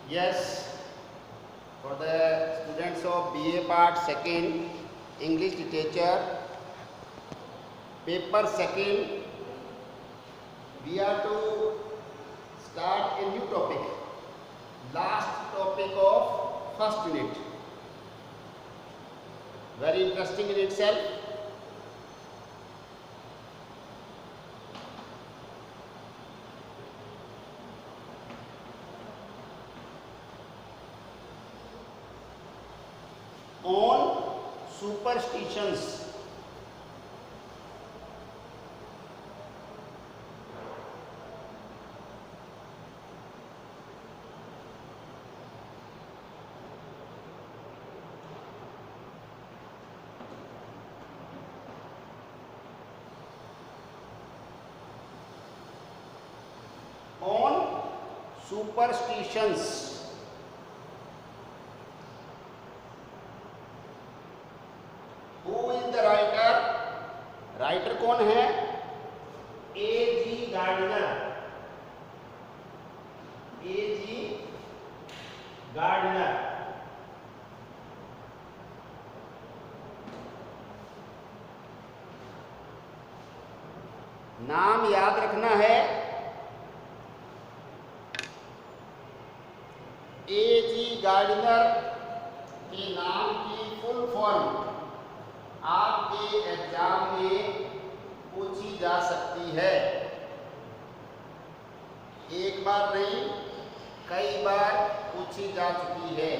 Yes, for the students of BA Part 2nd English Literature, Paper 2nd, we are to start a new topic, last topic of first unit. Very interesting in itself. On superstitions. On superstitions. Who is the writer? Writer कौन है? A.G. Gardener. A.G. Gardener. नाम याद रखना है. A.G. Gardener के नाम की full form आपके एग्जाम में पूछी जा सकती है. एक बार नहीं, कई बार पूछी जा चुकी है.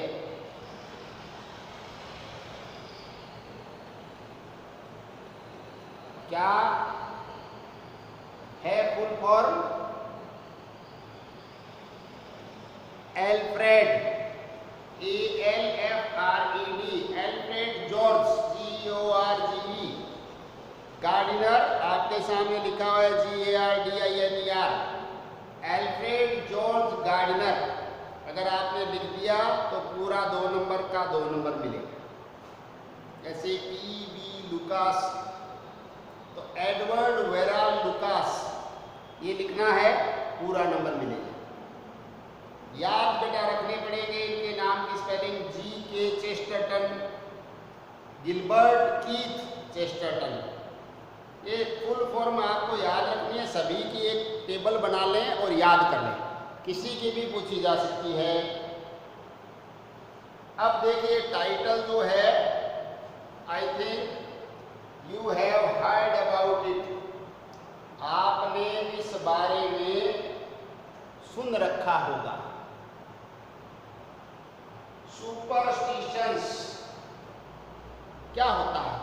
क्या है full form? Alfred, A-L-F-R-E-D, Alfred George, G-O-R-G-E. Gardner आपके सामने लिखा हुआ है G-A-R-D-I-N-E-R. Alfred George Gardner. अगर आपने लिख दिया तो पूरा 2 नंबर का 2 नंबर मिलेगा. जैसे E.B. लुकास, तो एडवर्ड वेरा लुकास ये लिखना है, पूरा नंबर मिलेगा. याद बेटा रखने पड़ेंगे इनके नाम की spelling. G.K. Chesterton, Gilbert Keith Chesterton. ये फुल फॉर्म आपको याद रखनी है. सभी की एक टेबल बना लें और याद कर लें. किसी की भी पूछी जा सकती है. अब देखिए टाइटल जो है, I think you have heard about it. आपने इस बारे में सुन रखा होगा. सुपरस्टिशंस क्या होता है?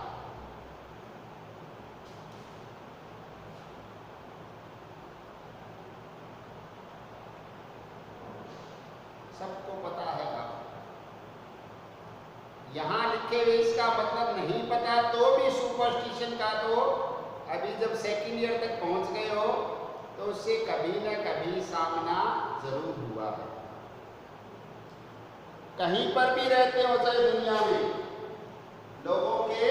सबको पता है. आप यहां लिखे हुए इसका मतलब नहीं पता तो भी सुपरस्टिशन का तो अभी जब सेकंड ईयर तक पहुंच गए हो तो उससे कभी ना कभी सामना जरूर हुआ है. कहीं पर भी रहते हो चाहे दुनिया में, लोगों के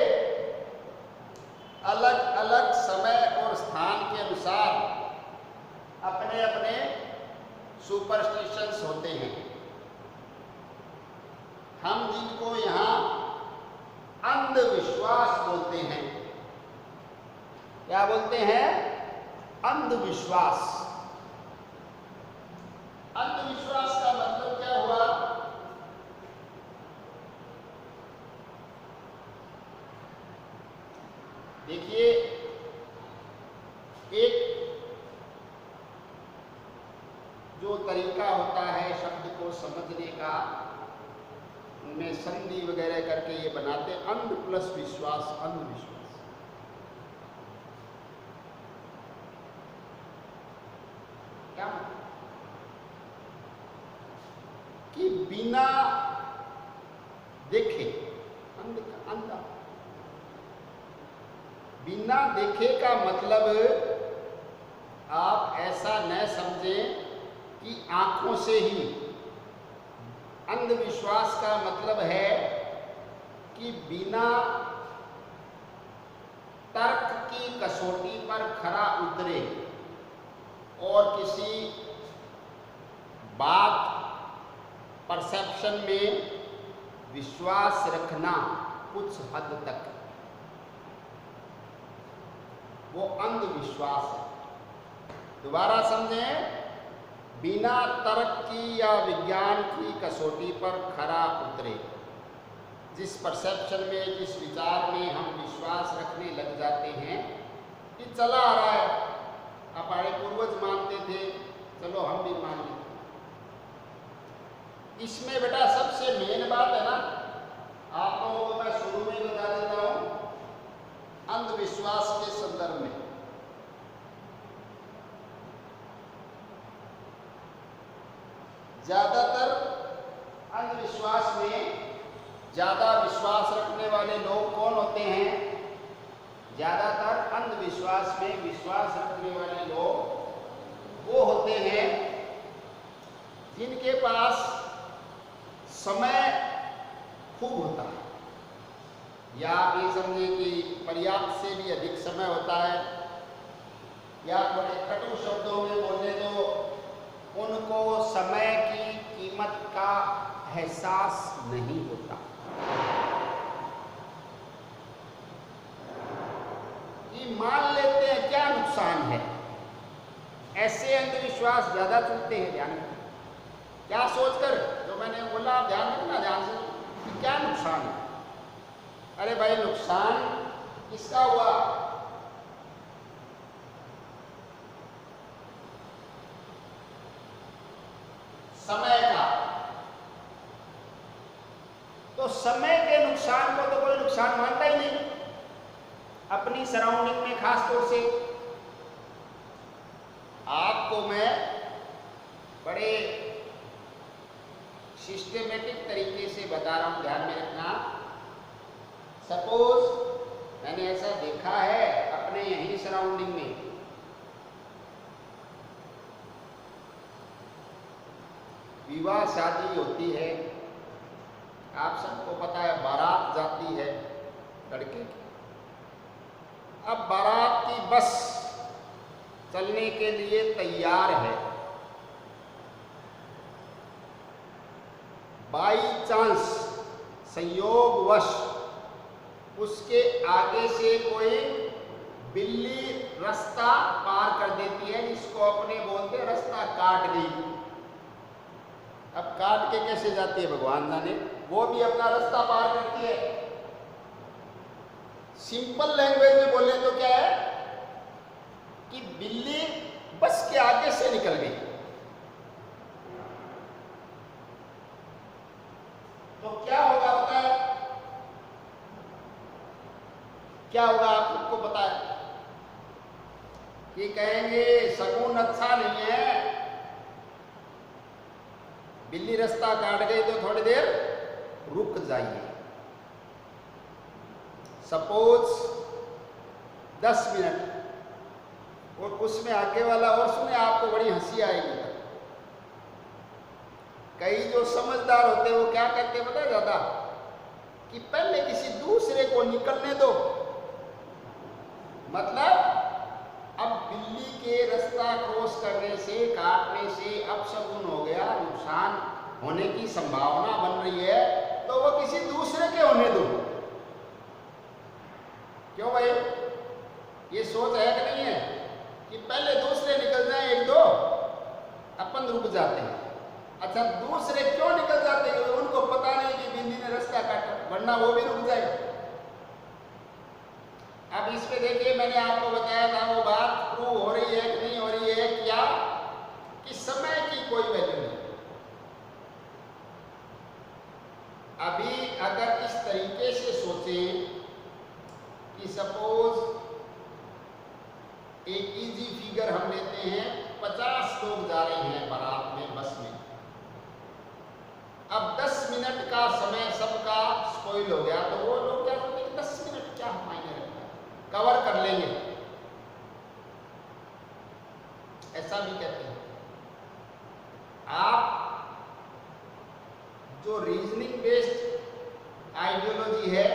अलग अलग समय और स्थान के अनुसार अपने अपने सुपरस्टिशंस होते हैं. हम जिनको यहाँ अंधविश्वास बोलते हैं. क्या बोलते हैं? अंधविश्वास. अंधविश्वास का मतलब क्या हुआ? देखिए, एक जो तरीका होता है शब्द को समझने का, उनमें संधि वगैरह करके ये बनाते अंध प्लस विश्वास, अंधविश्वास. क्या कि बिना देखे, अंधा. बिना देखे का मतलब आप ऐसा न समझें कि आंखों से ही. अंधविश्वास का मतलब है कि बिना तर्क की कसौटी पर खरा उतरे और किसी बात परसेप्शन में विश्वास रखना कुछ हद तक, वो अंधविश्वास है। दोबारा समझें, बिना तर्क की या विज्ञान की कसौटी पर खरा उतरे। जिस परसेप्शन में, जिस विचार में हम विश्वास रखने लग जाते हैं कि चला आ रहा है, हमारे पूर्वज मानते थे, चलो हम भी मान लेते। इसमें बेटा सबसे मेन बात है ना, आप लोगों को मैं शुरू में बता देता हूं, अंधविश्वास के संदर्भ में। ज्यादातर अंधविश्वास में ज्यादा विश्वास रखने वाले लोग कौन होते हैं? ज्यादातर अंधविश्वास में विश्वास रखने वाले लोग वो होते हैं जिनके पास समय खूब होता है, या आप ये समझें कि पर्याप्त से भी अधिक समय होता है, या थोड़े कटु शब्दों में बोले तो उनको समय की कीमत का एहसास नहीं होता। कि मान लेते हैं क्या नुकसान है, ऐसे अंधविश्वास ज्यादा चलते हैं। ध्यान में क्या सोचकर, जो मैंने बोला आप ध्यान रखना ध्यान से, कि क्या नुकसान है। अरे भाई नुकसान किसका हुआ? समय का। तो समय के नुकसान को तो कोई नुकसान मानता ही नहीं, अपनी सराउंडिंग में खास तौर से। आपको मैं बड़े सिस्टमेटिक तरीके से बता रहा हूं, ध्यान में रखना। सपोज मैंने ऐसा देखा है अपने यही सराउंडिंग में, विवाह शादी होती है, आप सबको पता है, बारात जाती है लड़के की। अब बारात की बस चलने के लिए तैयार है, बाई चांस संयोगवश उसके आगे से कोई बिल्ली रास्ता पार कर देती है, जिसको अपने बोलते हैं रास्ता काट गई। अब काट के कैसे जाती है भगवान जाने, वो भी अपना रास्ता पार करती है। सिंपल लैंग्वेज में बोले तो क्या है कि बिल्ली बस के आगे से निकल गई। तो क्या होगा पता है? क्या होगा आप सबको पता है? कि कहेंगे शगुन अच्छा नहीं है, बिल्ली रास्ता काट गई तो थोड़ी देर रुक जाइए। सपोज 10 मिनट, और उसमें आगे वाला और सुने, आपको बड़ी हंसी आएगी। कई जो समझदार होते हैं वो क्या करते हैं पता है ज्यादा, कि पहले किसी दूसरे को निकलने दो। मतलब अब बिल्ली के रास्ता क्रॉस करने से, काटने से अपशगुन हो गया, नुकसान होने की संभावना बन रही है, तो वो किसी दूसरे के होने दो। क्यों भाई, ये सोच है कि नहीं है कि पहले दूसरे निकल जाए एक दो, अपन रुक जाते हैं। अच्छा दूसरे क्यों निकल जाते हैं? उनको पता नहीं कि बिल्ली ने रास्ता काटा, वरना वो भी रुक जाए। अब इस पे देखिए, मैंने आपको बताया था वो बात प्रूव हो रही है कि नहीं हो रही है, क्या कि समय की कोई वैल्यू नहीं। अभी अगर इस तरीके से सोचें कि सपोज एक इजी फिगर हम लेते हैं, 50 लोग जा रहे हैं बारात में, बस में। अब 10 मिनट का समय सबका स्पॉइल हो गया, तो वो लोग क्या करते हैं, 10 मिनट क्या मायने रखता है, कवर कर लेंगे, ऐसा भी कहते हैं। आप जो रीजनिंग बेस्ड आइडियोलॉजी है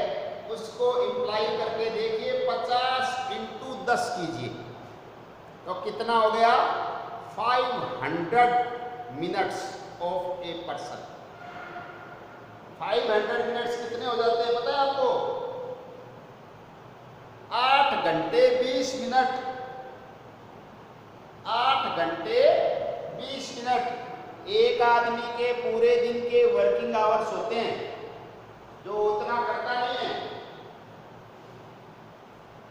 उसको इंप्लाई करके देखिए, 50 इंटू 10 कीजिए तो कितना हो गया, 500 minutes of a person. 500 minutes कितने हो जाते हैं पता है आपको? 8 घंटे 20 मिनट। 8 घंटे 20 मिनट एक आदमी के पूरे दिन के वर्किंग आवर्स होते हैं, जो उतना करता नहीं है।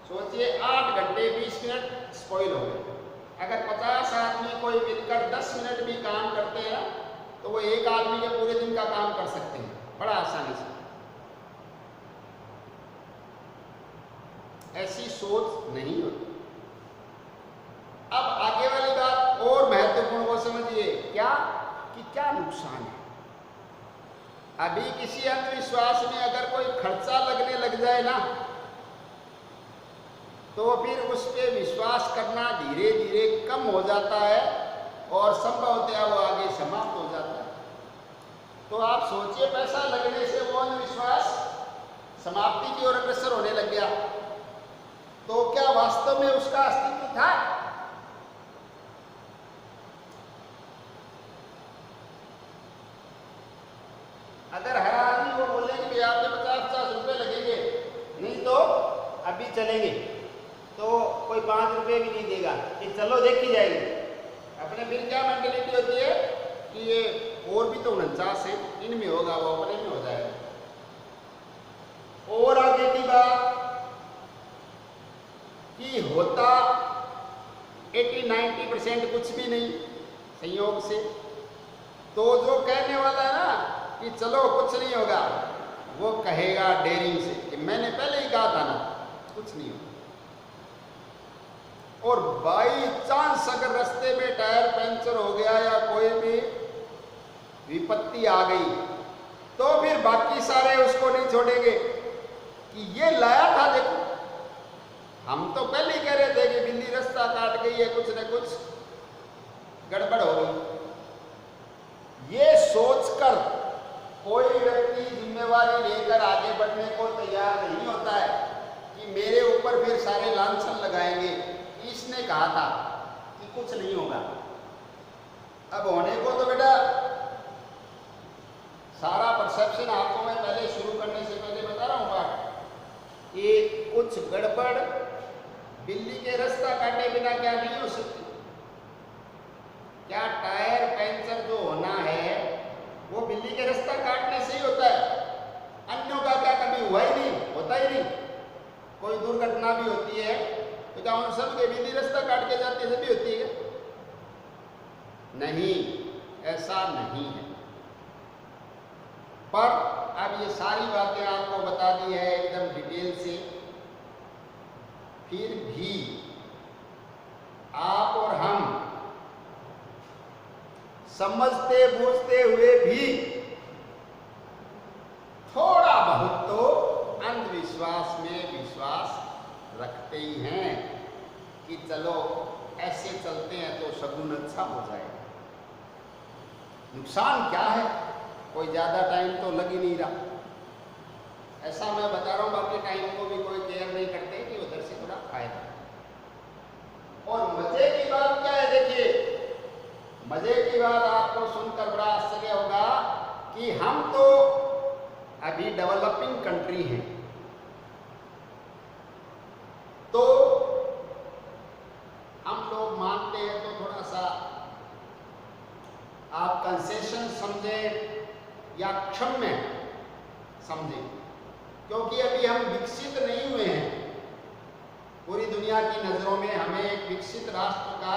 सोचिए 8 घंटे 20 मिनट स्पॉइल हो गए। अगर 50 आदमी कोई मिलकर 10 मिनट भी काम करते हैं तो वो एक आदमी के पूरे दिन का काम कर सकते हैं बड़ा आसानी से। ऐसी सोच नहीं होती। अब आगे वाली बात और महत्वपूर्ण वो समझिए, क्या कि क्या नुकसान है। अभी किसी अंधविश्वास में अगर कोई खर्चा लगने लग जाए ना, तो फिर उस पर विश्वास करना धीरे धीरे कम हो जाता है और संभवतः वो आगे समाप्त हो जाता है। तो आप सोचिए, पैसा लगने से वो अंधविश्वास समाप्ति की ओर अग्रसर होने लग गया, तो क्या वास्तव में उसका अस्तित्व था? अगर हर आदमी वो बोले कि आपके 50-50 रुपये लगेंगे, नहीं तो अभी चलेंगे, तो कोई 5 रुपये भी नहीं देगा कि चलो देखी जाएगी। अपने फिर क्या मेंटेलिटी होती है कि ये और भी तो 49 है, इनमें होगा, वो अपने में हो जाएगा। और आगे की बात कि होता 80-90% कुछ भी नहीं संयोग से, तो जो कहने वाला है ना कि चलो कुछ नहीं होगा, वो कहेगा डेयरिंग से कि मैंने पहले ही कहा था ना कुछ नहीं होगा। और बाई चांस अगर रास्ते में टायर पंचर हो गया या कोई भी विपत्ति आ गई, तो फिर बाकी सारे उसको नहीं छोड़ेंगे कि ये लाया था, देखो हम तो पहले ही कह रहे थे कि बिल्ली रास्ता काट गई है, कुछ न कुछ गड़बड़ हो गई। ये सोचकर कोई व्यक्ति जिम्मेवारी लेकर आगे बढ़ने को तैयार नहीं होता है कि मेरे ऊपर फिर सारे लांछन लगाएंगे, इसने कहा था कि कुछ नहीं होगा। अब होने को तो बेटा सारा परसेप्शन आपको मैं पहले शुरू करने से पहले बता रहा हूँ बात कि कुछ गड़बड़ बिल्ली के रास्ता काटे बिना क्या नहीं हो सकती। क्या टायर पंचर जो होना है वो बिल्ली के रास्ता काटने से ही होता है? अन्यों का क्या कभी हुआ ही नहीं, होता ही नहीं। कोई दुर्घटना भी होती है तो क्या उन सब के बिल्ली रास्ता काट के जाती है, भी होती है? नहीं, ऐसा नहीं है। पर अब ये सारी बातें आपको बता दी है एकदम डिटेल से, फिर भी आप और हम समझते बूझते हुए भी थोड़ा बहुत तो अंधविश्वास में विश्वास रखते ही हैं कि चलो ऐसे चलते हैं तो शगुन अच्छा हो जाएगा। नुकसान क्या है? कोई ज़्यादा टाइम तो लग ही नहीं रहा। ऐसा मैं बता रहा हूँ, बाकी टाइम को भी कोई केयर नहीं करते कि उधर से थोड़ा फायदा। और मजे की बात क्या है, देखिए मजे की बात आपको सुनकर बड़ा आश्चर्य होगा कि हम तो अभी डेवलपिंग कंट्री हैं, तो हम लोग मानते हैं तो थोड़ा सा आप कंसेशन समझे या क्षम्य समझे, क्योंकि अभी हम विकसित नहीं हुए हैं। पूरी दुनिया की नजरों में हमें एक विकसित राष्ट्र का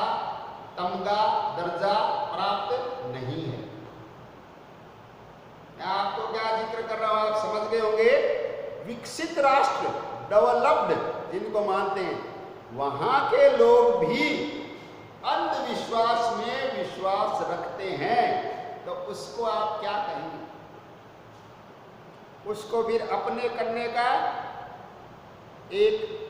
तमगा दर्जा प्राप्त नहीं है। मैं आपको क्या जिक्र कर रहा हूं, आप समझ गए होंगे। विकसित राष्ट्र, डेवलप्ड जिनको मानते हैं, वहां के लोग भी अंधविश्वास में विश्वास रखते हैं, तो उसको आप क्या कहेंगे? उसको फिर अपने करने का एक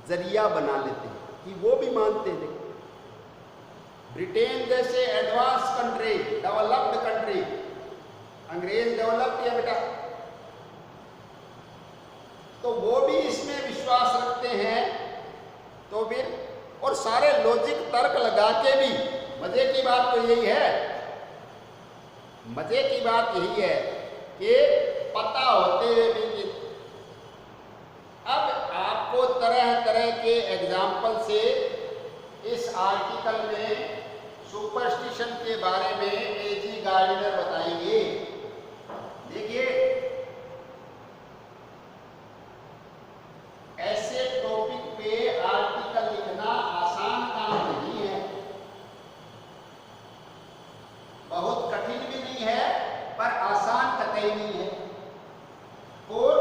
जरिया बना लेते हैं कि वो भी मानते थे। ब्रिटेन जैसे एडवांस कंट्री, डेवलप्ड कंट्री, अंग्रेज डेवलप किया बेटा, तो वो भी इसमें विश्वास रखते हैं। तो फिर और सारे लॉजिक तर्क लगा के भी, मजे की बात तो यही है मजे की बात यही है कि पता होते हुए भी कि अब आपको तरह तरह के एग्जाम्पल से इस आर्टिकल में सुपरस्टिशन के बारे में एजी गार्डिनर बताएंगे। देखिए, ऐसे टॉपिक पे आर्टिकल लिखना आसान काम नहीं है, बहुत कठिन भी नहीं है, पर आसान कतई नहीं है। और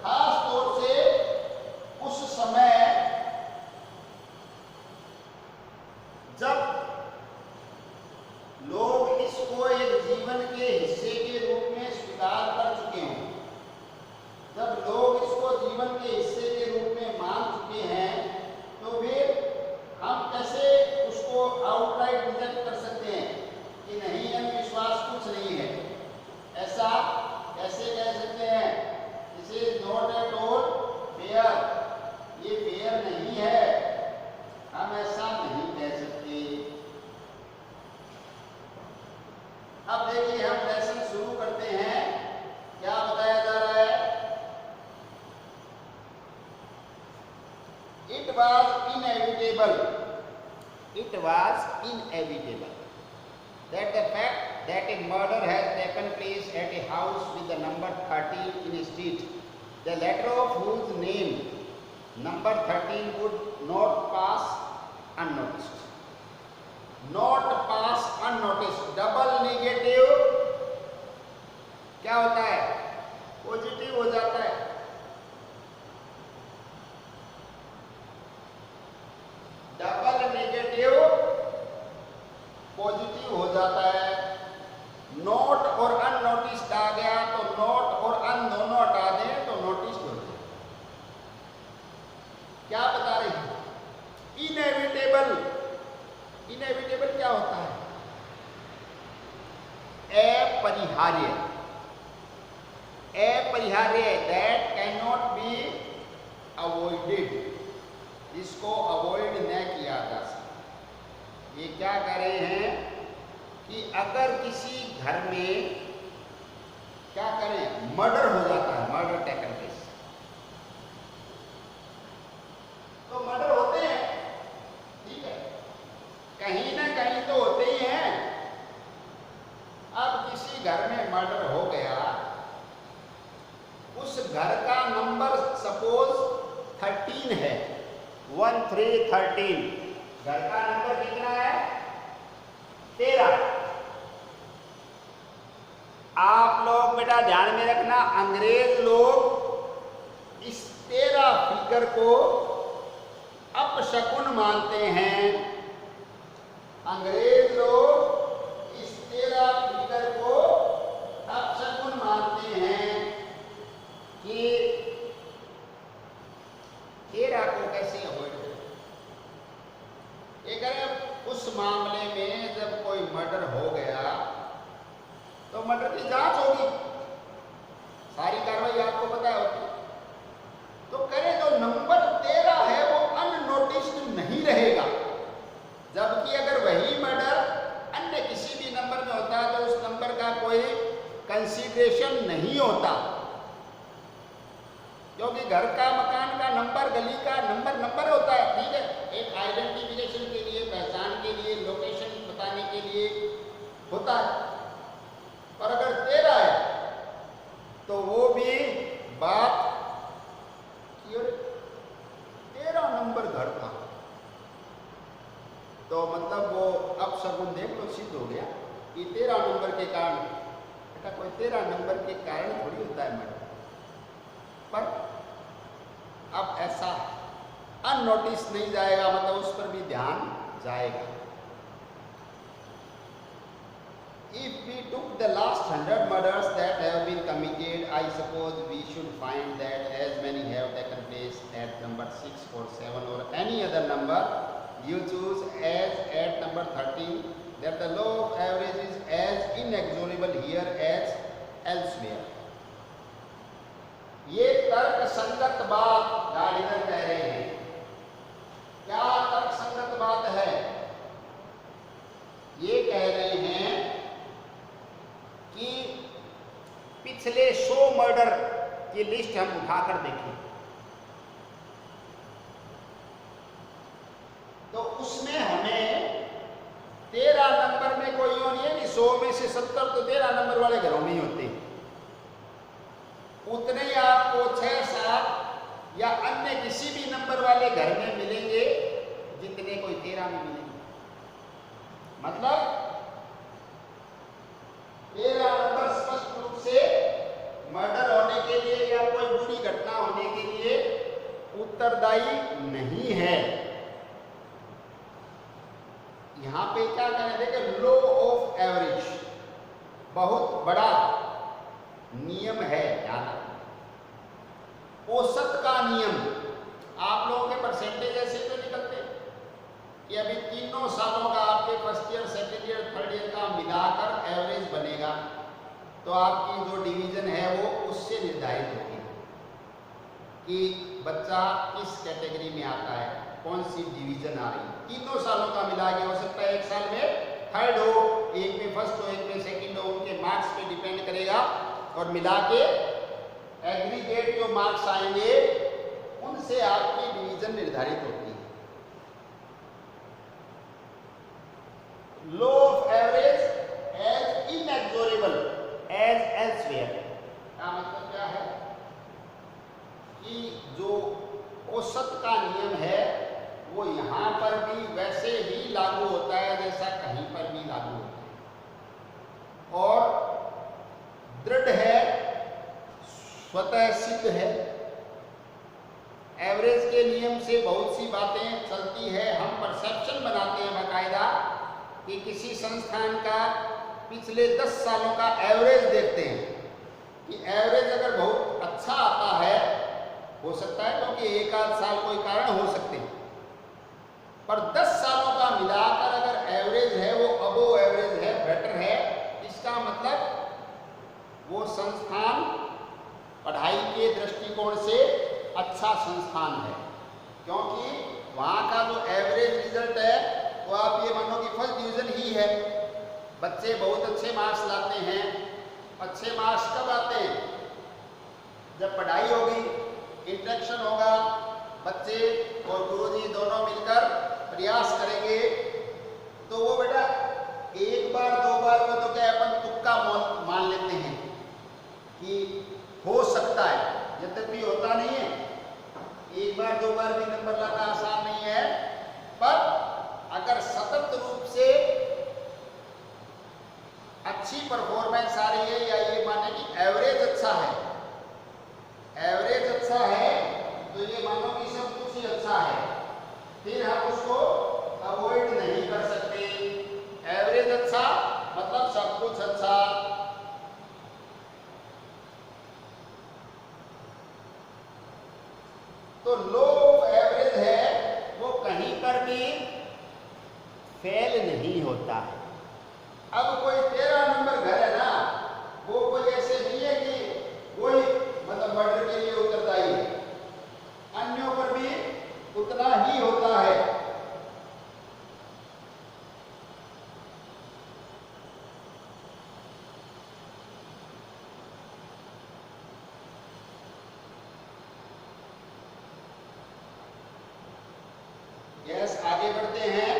खास तौर से उस समय जब लोग इसको एक जीवन के हिस्से के रूप में स्वीकार कर चुके हैं, जब लोग इसको जीवन के हिस्से के रूप में मान चुके हैं, तो फिर हम कैसे उसको आउटराइट रिजेक्ट कर सकते हैं कि नहीं, अंधविश्वास कुछ नहीं है। ऐसा कैसे कह सकते हैं? This is not at all fair, ये फेयर नहीं है, हम ऐसा नहीं कह सकते। अब देखिए, हम लेसन शुरू करते हैं। क्या बताया जा रहा है? It was inevitable that the fact that a murder has taken place at a house with the number 13 in a street, the letter of whose name number 13 would not pass unnoticed. Not pass unnoticed, double negative क्या होता है? Positive हो जाता है। Double negative positive हो जाता है। Note और अननोटिस्ड आ गया तो नोट और अन दोनों हटा दें तो नोटिस्ड हो जाए। क्या बता रहे हैं? इनएविटेबल। इनएविटेबल क्या होता है? अपरिहार्य। अपरिहार्य, that can not be avoided, इसको अवॉइड न किया जा सकता। ये क्या कह रहे हैं कि अगर किसी घर में क्या करें, मर्डर हो जाता है, मर्डर टेकन प्लेस, तो मर्डर होते हैं, ठीक है, कहीं ना कहीं तो होते ही हैं। अब किसी घर में मर्डर हो गया, उस घर का नंबर सपोज 13 है, 1313, घर का नंबर कितना है? 13। आप लोग बेटा ध्यान में रखना, अंग्रेज लोग इस 13 फिगर को अपशकुन मानते हैं। अंग्रेज लोग इस 13 फिगर को अपशकुन मानते हैं कि 13 को कैसे अवॉइड करें। अगर उस मामले में जब कोई मर्डर हो गया तो मर्डर की जांच होगी, सारी कार्रवाई आपको पता होगी, तो करें जो नंबर 13 है वो अननोटिस्ड नहीं रहेगा। जबकि अगर वही मर्डर अन्य किसी भी नंबर में होता है तो उस नंबर का कोई कंसीडरेशन नहीं होता, क्योंकि घर का, मकान का नंबर, गली का नंबर होता है, ठीक है, एक आइडेंटिफिकेशन के लिए, पहचान के लिए, लोकेशन बताने के लिए होता है। और अगर 13 है तो वो भी बात कि 13 नंबर घर था, तो मतलब वो अपशगुन देख लो, सिद्ध हो गया कि 13 नंबर के कारण। बेटा कोई 13 नंबर के कारण थोड़ी होता है मर्डर, पर अब ऐसा अननोटिस नहीं जाएगा, मतलब उस पर भी ध्यान जाएगा। If we took the last 100 murders that have been committed, I suppose we should find that as many have taken place at number 6 or 7 or any other number you choose as at number 13, that the law of average is as inexorable here as elsewhere. ये तर्क संगत बात Gardiner कह रहे हैं। क्या तर्क संगत बात है? ये कह रहे हैं 100 मर्डर की लिस्ट हम उठाकर देखें तो उसमें हमें 13 नंबर में कोई यो नहीं है कि 100 में से 70 तो 13 नंबर वाले घरों में ही होते, उतने ही आपको 6, 7 या अन्य किसी भी नंबर वाले घर में मिलेंगे जितने कोई 13 में मिलेंगे। मतलब 13 नंबर स्पष्ट रूप से मर्डर होने के लिए या कोई बुरी घटना होने के लिए उत्तरदायी नहीं है। यहां पे क्या करें, देखिए लॉ ऑफ एवरेज बहुत बड़ा नियम है, याद रखना। औसत का नियम, आप लोगों के परसेंटेज ऐसे तो निकलते हैं कि अभी तीनों सालों का आपके first year, second year, third year का मिलाकर एवरेज बनेगा तो आपकी जो डिवीजन है वो उससे निर्धारित होगी कि बच्चा किस कैटेगरी में आता है, कौन सी डिवीजन आ रही है। तीनों सालों का मिला के हो सकता है एक साल में थर्ड हो, एक में फर्स्ट हो, एक में सेकंड हो, उनके मार्क्स पे डिपेंड करेगा और मिला के एग्रीगेट जो मार्क्स आएंगे उनसे आपकी डिवीजन निर्धारित होती है। Law of average as inexorable as elsewhere का मतलब क्या है कि जो औसत का नियम है वो यहाँ पर भी वैसे ही लागू होता है जैसा कहीं पर भी लागू होता है और दृढ़ है, स्वतः सिद्ध है। एवरेज के नियम से बहुत सी बातें चलती है, हम परसेप्शन बनाते हैं बाकायदा कि किसी संस्थान का पिछले 10 सालों का एवरेज देखते हैं कि एवरेज अगर बहुत अच्छा आता है, हो सकता है क्योंकि एक आध साल कोई कारण हो सकते हैं, पर 10 सालों का मिलाकर अगर एवरेज है वो अबोव एवरेज है, बेटर है, इसका मतलब वो संस्थान पढ़ाई के दृष्टिकोण से अच्छा संस्थान है। क्योंकि वहाँ का जो एवरेज रिजल्ट है वो आप ये मानो कि फर्स्ट डिवीजन ही है। बच्चे बहुत अच्छे मार्क्स लाते हैं। अच्छे मार्क्स कब आते हैं? जब पढ़ाई होगी, इंटरेक्शन होगा, बच्चे और गुरुजी दोनों मिलकर प्रयास करेंगे तो वो बेटा एक बार दो बार में तो क्या अपन तुक्का मान लेते हैं कि हो सकता है, यद्यपि होता नहीं है। एक बार दो बार भी नंबर लाना आसान नहीं है, पर अगर सतत रूप से अच्छी परफॉर्मेंस आ रही है या ये माने कि एवरेज अच्छा है, एवरेज अच्छा है तो ये मानो कि सब कुछ ही अच्छा है, फिर हम उसको अवॉइड नहीं कर सकते। एवरेज अच्छा मतलब सब कुछ अच्छा। तो लो एवरेज है वो कहीं पर भी फेल नहीं होता है। अब कोई 13 नंबर घर है ना, वो कोई ऐसे नहीं है कि वही मतलब मर्डर के लिए उत्तरदायी है, अन्यों पर भी उतना ही होता है। यस, आगे बढ़ते हैं।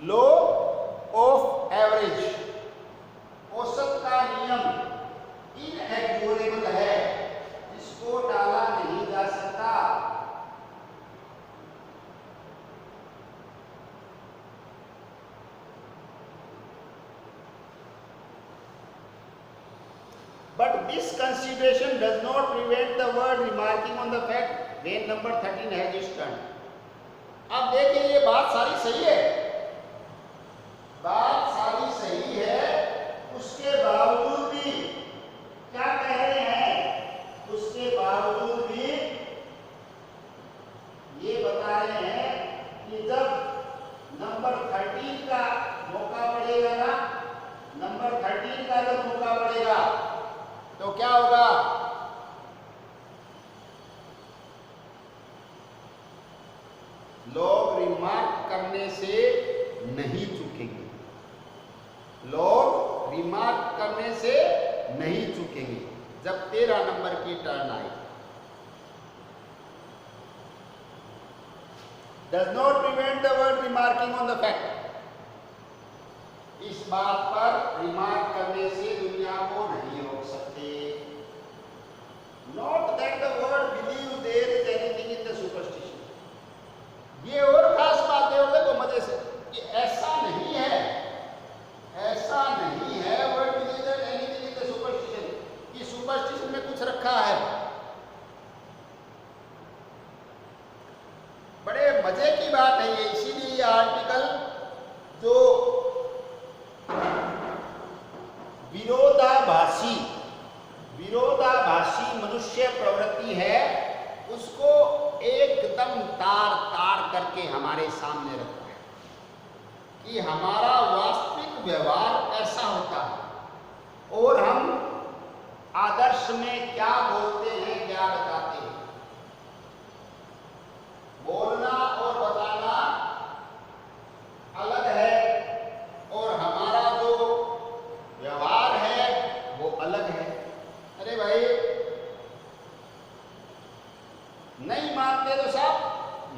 लो ऑफ एवरेज, औसत का नियम इनएक्सोरेबल है, इसको टाला नहीं जा सकता। But this consideration does not prevent the word remarking on the fact when number 13 has its turn. अब देखिए ये बात सारी सही है, बात सारी सही है, उसके बावजूद भी क्या कह रहे हैं? उसके बावजूद भी ये बता रहे हैं कि जब नंबर 13 का मौका पड़ेगा ना, नंबर 13 का जब मौका पड़ेगा तो क्या होगा? लोग रिमार्क करने से नहीं चूकेंगे, लोग रिमार्क करने से नहीं चूकेंगे जब 13 नंबर की टर्न आए। Does not prevent the word remarking on the fact. इस बात पर रिमार्क करने से दुनिया को नहीं रोक सकते। Not that the word believe there is anything in the superstition. ये और खास बात है, और देखो मजे से कि ऐसा नहीं है, ऐसा नहीं है word believe there anything in the superstition कि सुपरस्टिशन में कुछ रखा है। बड़े मजे की बात है ये, इसीलिए ये आर्टिकल जो विरोधाभासी मनुष्य प्रवृत्ति है उसको एकदम तार तार करके हमारे सामने रखता है कि हमारा वास्तविक व्यवहार कैसा होता है और हम आदर्श में क्या बोलते हैं, क्या बताते हैं। बोलना और बताना अलग है और हमारा जो व्यवहार है वो अलग है। अरे भाई नहीं मानते तो साहब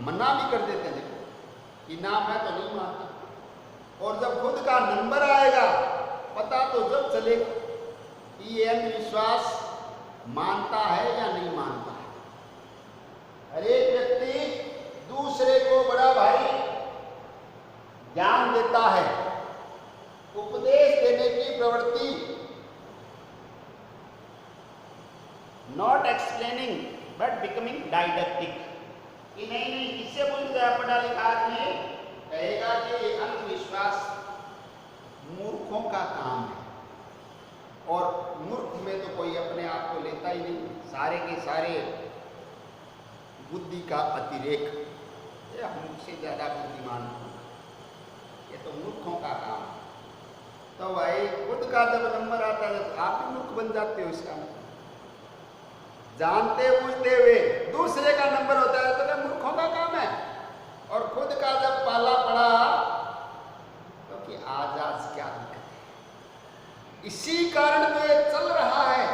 मना भी कर देते हैं कि ना मैं तो नहीं मानता, और जब खुद का नंबर आएगा पता तो जब चलेगा कि ये अंधविश्वास मानता है या नहीं मानता है। हर एक व्यक्ति दूसरे को बड़ा भारी ज्ञान देता है, उपदेश देने की प्रवृत्ति, नॉट एक्सप्लेनिंग बट बिकमिंग डाइडक्टिक, कि नहीं किससे बोल गया पढ़ा लिखा आदमी कहेगा कि ये अंधविश्वास मूर्खों का काम है, और मूर्ख में तो कोई अपने आप को लेता ही नहीं, सारे के सारे बुद्धि का अतिरेक, ये हमसे ज्यादा बुद्धिमान, ये तो मूर्खों का काम है। तो भाई खुद का जब नंबर आता है तो आप भी मूर्ख बन जाते हो। इसका जानते बूझते हुए दूसरे का नंबर होता है तो क्या मूर्खों का काम है, और खुद का जब पाला पड़ा तो कि आज क्या दिक्कत है। इसी कारण तो ये चल रहा है।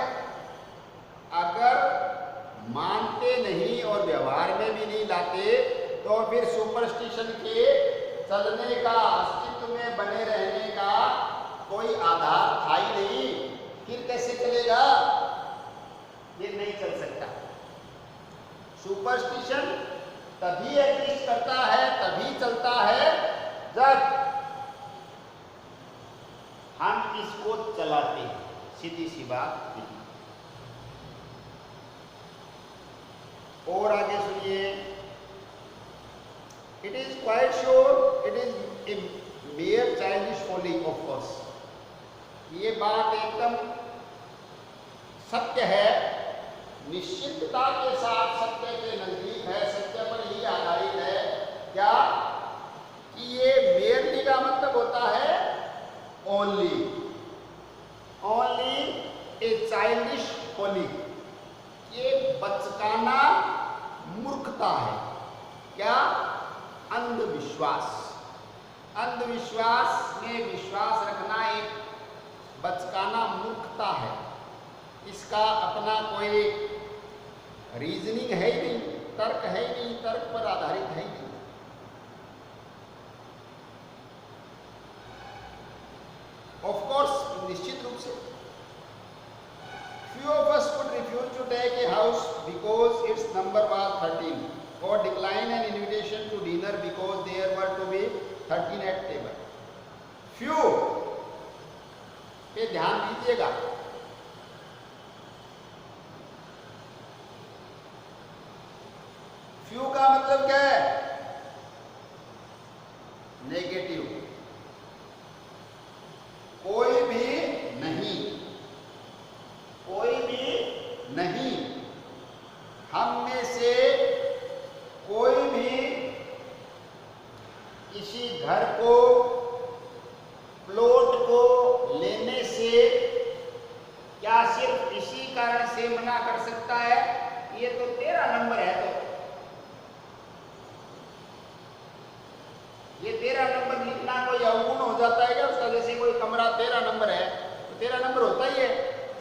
अगर मानते नहीं और व्यवहार में भी नहीं लाते तो फिर सुपरस्टिशन के चलने का, अस्तित्व में बने रहने का कोई आधार था ही नहीं। फिर कैसे चलेगा? ये नहीं चल सकता। सुपरस्टिशन तभी एग्जिस्ट करता है, तभी चलता है जब हम इसको चलाते हैं। सीधी सी बात नहीं। और आगे सुनिए, it is quite sure it is a mere childish folly of course. ये बात एकदम सत्य है, निश्चितता के साथ सत्य के नजदीक है, सत्य पर ही आधारित है। क्या कि ये मेयरली का मतलब होता है ओनली, ओनली ए चाइल्डिश फॉली। ये बचकाना मूर्खता है। क्या? अंधविश्वास। अंधविश्वास में विश्वास रखना एक बचकाना मूर्खता है। इसका अपना कोई रीजनिंग है ही नहीं, तर्क है ही नहीं, तर्क पर आधारित है ही नहीं। ऑफ कोर्स, निश्चित रूप से few of us would refuse to take a house because its number was 13 or decline an invitation to dinner because there were to be 13 at table. Few पे ध्यान दीजिएगा। फ्यू का मतलब क्या है? नेगेटिव। कोई भी नहीं, कोई भी नहीं। हम में से कोई भी किसी घर को, प्लॉट को लेने से क्या सिर्फ इसी कारण से मना कर सकता है? ये तो 13 नंबर है, तो ये 13 नंबर लिखना 13 नंबर होता ही है,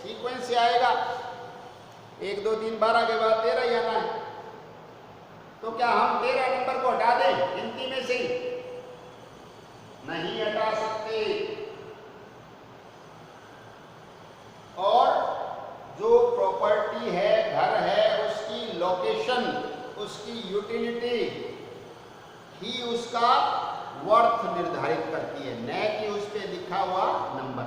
सीक्वेंस से आएगा, 1 2 3 12 के बाद 13 ही आना है। तो क्या हम 13 नंबर को हटा दें गिनती में से? नहीं हटा सकते। और जो प्रॉपर्टी है, घर है, उसकी लोकेशन, उसकी यूटिलिटी ही उसका वर्थ निर्धारित करती है, न कि उस पे लिखा हुआ नंबर।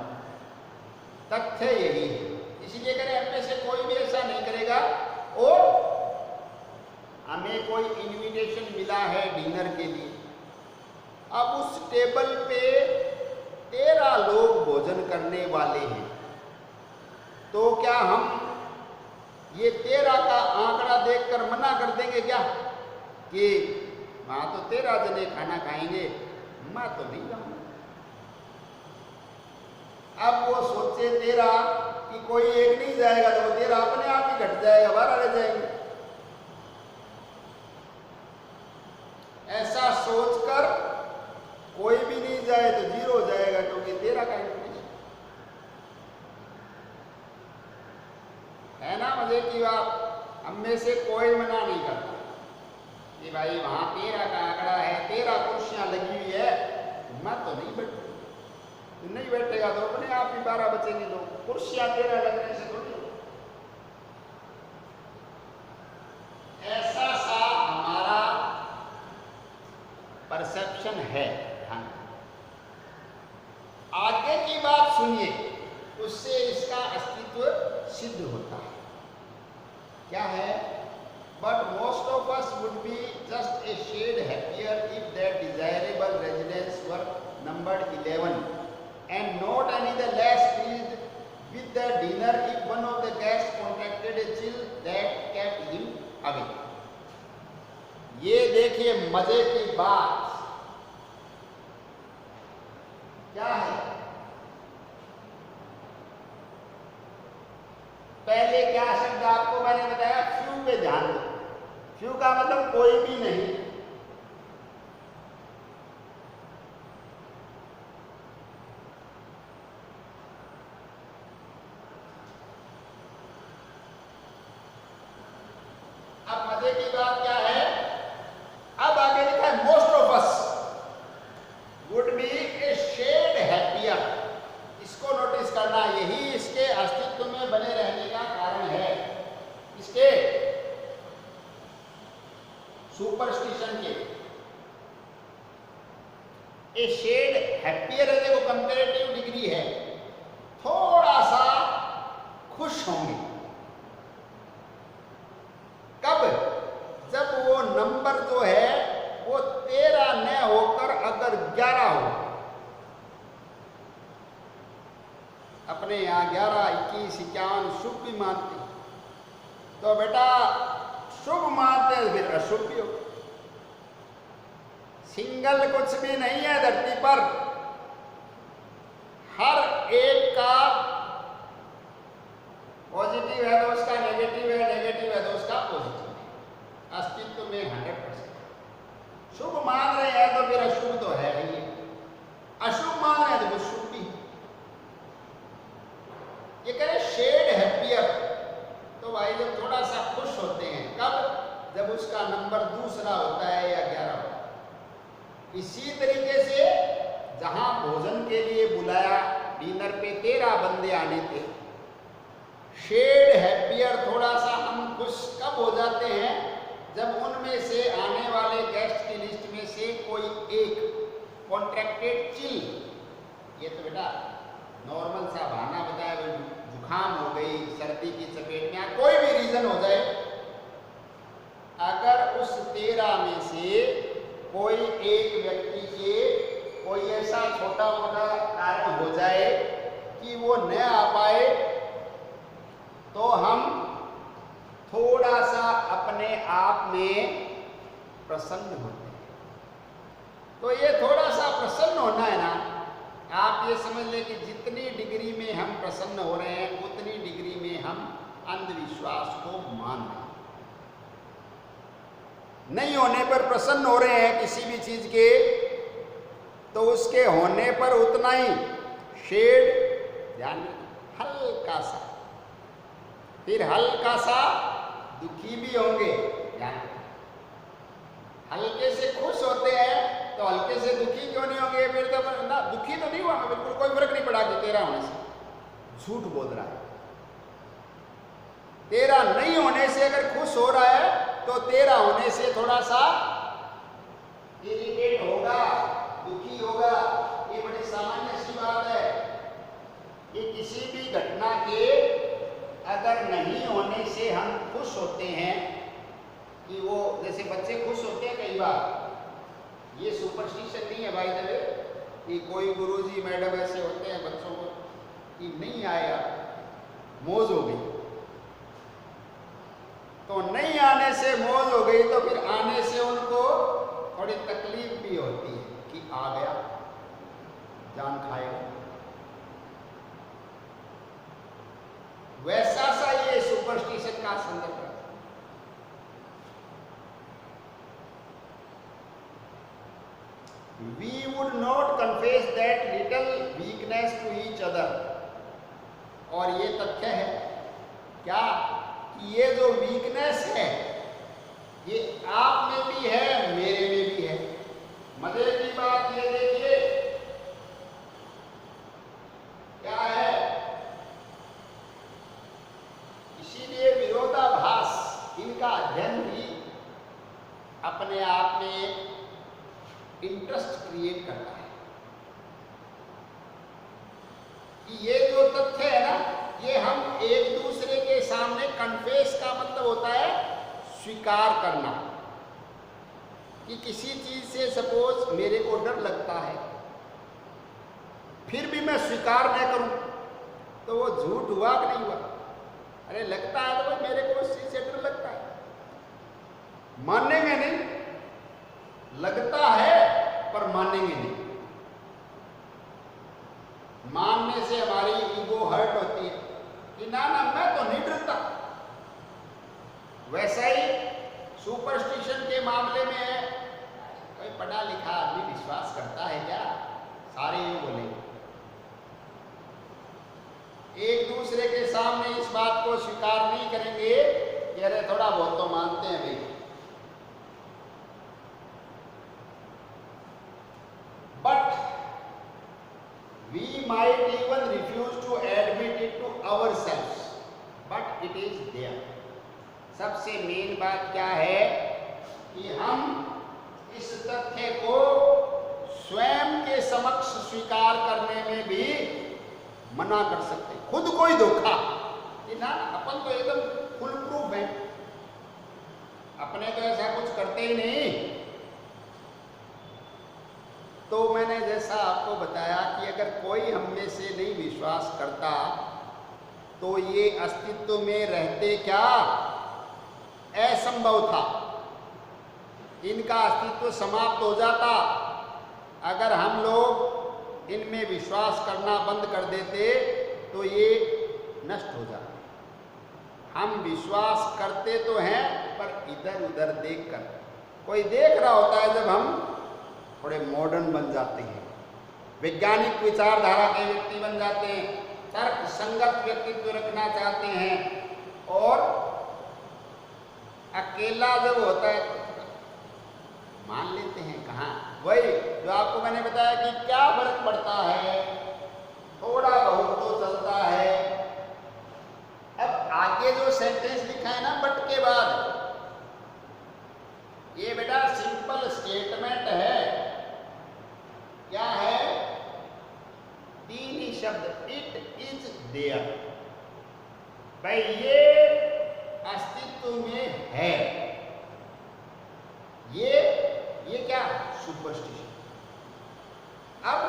तथ्य यही है। इसलिए करें हम में से कोई भी ऐसा नहीं करेगा। और हमें कोई इनविटेशन मिला है डिनर के लिए, अब उस टेबल पे 13 लोग भोजन करने वाले हैं, तो क्या हम ये 13 का आंकड़ा देखकर मना कर देंगे क्या कि वहां तो 13 जने खाना खाएंगे, मैं तो नहीं जाऊंगा? अब वो सोचे 13 कि कोई एक नहीं जाएगा तो 13 अपने आप ही घट जाएगा, 12 रह जाएंगे। ऐसा सोचकर कोई भी नहीं जाए तो 0 हो जाएगा, क्योंकि 13 का इन्फॉर्मेशन है ना। मजे की बात, हम में से कोई मना नहीं करता कि भाई वहां 13 का आंकड़ा है, 13 कुर्सियां लगी हुई है, मैं तो नहीं बैठूंगा। नहीं बैठेगा तो अपने आप ही 12 बचेंगे लोग, कुर्सियां 13 लगने से थोड़ी। ऐसा सा हमारा परसेप्शन है। ध्यान, आगे की बात सुनिए, उससे इसका अस्तित्व सिद्ध होता है। क्या है? But most of us would be just a shade happier if that desirable residence were numbered 11, and not any the less pleased with the dinner if one of the guests contracted a chill that kept him away. ये देखिए मजे की बात क्या है। पहले क्या शब्द आपको मैंने बताया? फ्यू पे ध्यान दो। फ्यू का मतलब कोई भी नहीं। अब मजे की बात क्या है? अब आगे लिखा है most of us would be a shade happier. इसको नोटिस करना, यही इसके अस्तित्व में बने रहने का कारण है, इसके सुपरस्टिशन के। ए शेड हैप्पियर है, देखो कंपैरेटिव डिग्री है, थोड़ा सा खुश होंगे। कब? जब वो नंबर जो है वो 13 न होकर अगर 11 हो। अपने यहाँ 11, 21, 51 शुभ भी मानते, तो बेटा शुभ मानते हैं फिर अशुभ भी हो। सिंगल कुछ भी नहीं है धरती पर, हर एक का पॉजिटिव है तो उसका नेगेटिव है, नेगेटिव है तो उसका पॉजिटिव है। अस्तित्व में 100%। शुभ मान रहे हैं तो फिर अशुभ तो है ही, अशुभ मान रहे हैं तो फिर शुभ भी। ये कह रहे शेड हैप्पियर, तो भाई जब थोड़ा सा खुश होते हैं, कब? जब उसका नंबर दूसरा होता है या 11 होता है। इसी तरीके से जहां भोजन के लिए बुलाया, डिनर पे 13 बंदे आने थे, शेड हैप्पियर थोड़ा सा हम खुश कब हो जाते हैं? जब उनमें से आने वाले गेस्ट की लिस्ट में से कोई एक कॉन्ट्रैक्टेड चिल, ये तो बेटा नॉर्मल सा बहाना बताया, जुकाम हो गई, सर्दी की चपेट में, कोई भी रीजन हो जाए, अगर उस 13 में से कोई एक व्यक्ति के कोई ऐसा छोटा मोटा कारण हो जाए कि वो न आ पाए, तो हम थोड़ा सा अपने आप में प्रसन्न होते हैं। तो ये थोड़ा सा प्रसन्न होना है ना, आप ये समझ लें कि जितनी डिग्री में हम प्रसन्न हो रहे हैं, उतनी डिग्री में हम अंधविश्वास को मान रहे हैं। नहीं होने पर प्रसन्न हो रहे हैं किसी भी चीज के, तो उसके होने पर उतना ही शेड ध्यान रखना। हल्का सा, फिर हल्का सा दुखी भी होंगे। हल्के से खुश होते हैं तो हल्के से दुखी क्यों नहीं होंगे? फिर तो ना, दुखी तो नहीं हुआ मैं, बिल्कुल कोई फर्क नहीं पड़ा कि तेरा होने से। झूठ बोल रहा है। तेरा नहीं होने से अगर खुश हो रहा है तो तेरा होने से थोड़ा सा इरिटेट होगा, दुखी होगा। ये बड़ी सामान्य सी बात है। ये किसी भी घटना के अगर नहीं होने से हम खुश होते हैं कि वो, जैसे बच्चे खुश होते हैं कई बार, ये सुपरस्टिशन नहीं है भाई दबे कि कोई गुरुजी मैडम ऐसे होते हैं बच्चों को कि नहीं आया मौज हो गई, तो नहीं आने से मौज हो गई तो फिर आने से उनको थोड़ी तकलीफ भी होती है कि आ गया, जान खाएगा। वैसा सा ये सुपरस्टिशन का संदर्भ है। We would not confess that little weakness to each other। और ये तथ्य है क्या कि ये जो वीकनेस है ये आप में भी है, मेरे में भी है। मजे की बात ये देखिए क्या है, इसीलिए विरोधाभास इनका अध्ययन भी अपने आप में इंटरेस्ट क्रिएट करता है कि ये जो तथ्य है ना, ये हम एक दूसरे के सामने कन्फेस का मतलब होता है स्वीकार करना कि किसी चीज से सपोज मेरे को डर लगता है, फिर भी मैं स्वीकार न करूं तो वो झूठ हुआ कि नहीं हुआ? अरे लगता है तो भाई मेरे को उस चीज से डर लगता है, मानेंगे नहीं, लगता है पर मानेंगे नहीं। मानने से हमारी ईगो हर्ट होती है कि ना ना मैं तो नहीं डरता। वैसा ही सुपरस्टिशन के मामले में है, कोई पढ़ा लिखा आदमी विश्वास करता है क्या? सारे ये बोलेंगे। एक दूसरे के सामने इस बात को स्वीकार नहीं करेंगे कि अरे थोड़ा बहुत तो मानते हैं भाई। But we might even refuse to admit it to ourselves, but it is there। सबसे मेन बात क्या है कि हम इस तथ्य को स्वयं के समक्ष स्वीकार करने में भी मना कर सकते हैं। खुद को ही धोखा कि ना अपन तो एकदम फुल प्रूफ है, अपने तो ऐसा कुछ करते ही नहीं। तो मैंने जैसा आपको बताया कि अगर कोई हम में से नहीं विश्वास करता तो ये अस्तित्व में रहते क्या असंभव था, इनका अस्तित्व समाप्त हो जाता अगर हम लोग इनमें विश्वास करना बंद कर देते तो ये नष्ट हो जाता। हम विश्वास करते तो हैं पर इधर उधर देखकर, कोई देख रहा होता है जब हम थोड़े मॉडर्न बन जाते हैं, वैज्ञानिक विचारधारा के व्यक्ति बन जाते हैं, तर्क संगत व्यक्तित्व रखना चाहते हैं, और अकेला जब होता है तो मान लेते हैं। कहाँ? वही जो आपको मैंने बताया कि क्या फर्क पड़ता है, थोड़ा बहुत तो चलता है। अब आगे जो सेंटेंस लिखा है ना बट के बाद, ये बेटा सिंपल स्टेटमेंट है। क्या है? तीन ही शब्द, इट इज देयर। भाई ये अस्तित्व में है। ये क्या? सुपरस्टिशन। अब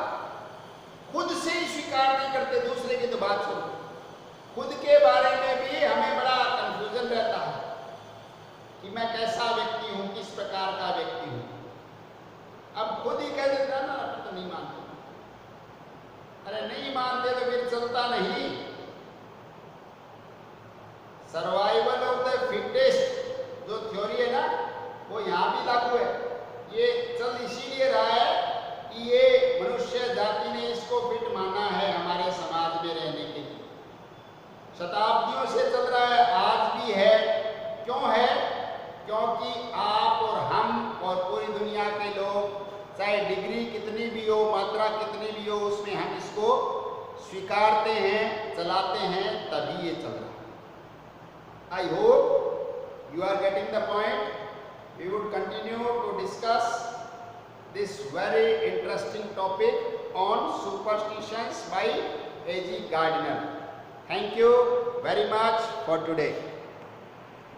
खुद से ही स्वीकार नहीं करते, दूसरे की तो बात छोड़ो, खुद के बारे में भी हमें बड़ा कंफ्यूजन रहता है कि मैं कैसा व्यक्ति हूं, किस प्रकार का व्यक्ति हूं। अब खुद ही कह देता ना तो नहीं मानते। अरे नहीं मानते तो फिर चलता नहीं। सर्वाइवल ऑफ द फिटेस्ट जो थ्योरी है ना, वो यहां भी लागू है। ये चल इसीलिए रहा है कि ये मनुष्य जाति ने इसको फिट माना है हमारे समाज में रहने के लिए। शताब्दियों से चल रहा है, आज भी है। क्यों है? क्योंकि आप और हम और पूरी दुनिया के लोग, चाहे डिग्री कितनी भी हो, मात्रा कितनी भी हो, उसमें हम इसको स्वीकारते हैं, चलाते हैं, तभी ये चल रहा है। I hope you are getting the point. We would continue to discuss this very interesting topic on superstitions by A.G. Gardiner. Thank you very much for today.